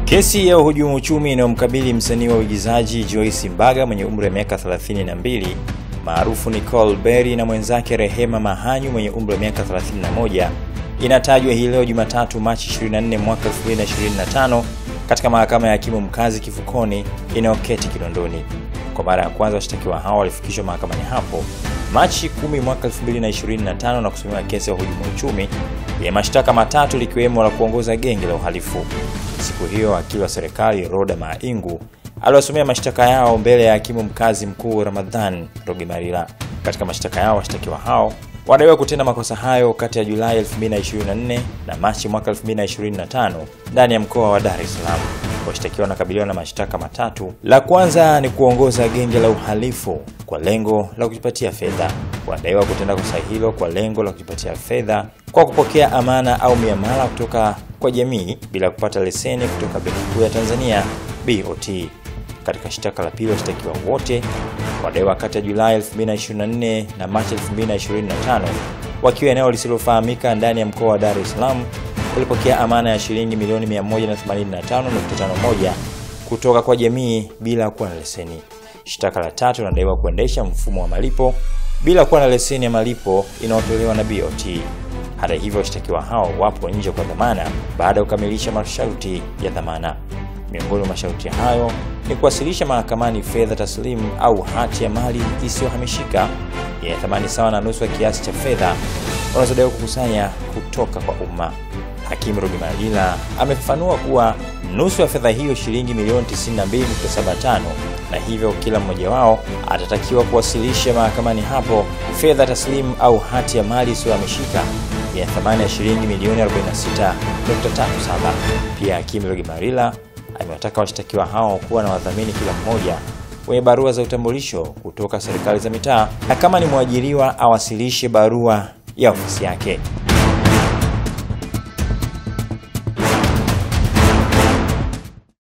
Kesi ya uhujumu uchumi inayomkabili msanii wa uigizaji Joyce Mbaga mwenye umri wa miaka 32 maarufu Nicole Berry na mwenzake Rehema Mahanyu mwenye umri wa miaka 31 inatajwa hii leo Jumatatu Machi 24 mwaka 2025 katika mahakama ya hakimu mkazi Kifukoni inayoketi Kinondoni. Kwa mara ya kwanza washtakiwa hao walifikishwa mahakamani hapo Machi 10 mwaka 2025 na kusomewa kesi ya uhujumu uchumi ya mashtaka matatu likiwemo la kuongoza genge la uhalifu. Siku hiyo wakili wa serikali Roda Maingu aliwasomea mashtaka yao mbele ya hakimu mkazi mkuu Ramadhan Rogemarila. Katika mashtaka yao washtakiwa hao wadaiwa kutenda makosa hayo kati ya Julai 2024 na Machi mwaka 2025 ndani ya mkoa wa Dar es Salaam. Washtakiwa wanakabiliwa na mashtaka matatu. La kwanza ni kuongoza genge la uhalifu kwa lengo la kujipatia fedha. Wadaiwa kutenda kosa hilo kwa lengo la kujipatia fedha kwa kupokea amana au miamala kutoka kwa jamii bila kupata leseni kutoka Benki Kuu ya Tanzania BOT. Katika shtaka la pili washtakiwa wote wadaiwa kati ya Julai 2024 na Machi 2025 wakiwa eneo lisilofahamika ndani ya mkoa wa Dar es Salaam walipokea amana ya shilingi milioni 185.51 kutoka kwa jamii bila kuwa na leseni. Shtaka la tatu linadaiwa kuendesha mfumo wa malipo bila kuwa na leseni ya malipo inayotolewa na BOT. Hata hivyo washtakiwa hao wapo nje kwa dhamana baada ya kukamilisha masharti ya dhamana. Miongoni mwa masharti hayo ni kuwasilisha mahakamani fedha taslimu au hati ya mali isiyohamishika yenye thamani sawa na nusu ya kiasi cha fedha wanazodaiwa kukusanya kutoka kwa umma. Hakimu Rogemarila amefafanua kuwa nusu ya fedha hiyo shilingi milioni 92.75 na hivyo kila mmoja wao atatakiwa kuwasilisha mahakamani hapo fedha taslimu au hati ya mali isiyohamishika ya thamani ya shilingi milioni 46.37. Pia hakimu Rogemarila amewataka washtakiwa hao kuwa na wadhamini kila mmoja wenye barua za utambulisho kutoka serikali za mitaa, na kama ni mwajiriwa awasilishe barua ya ofisi yake.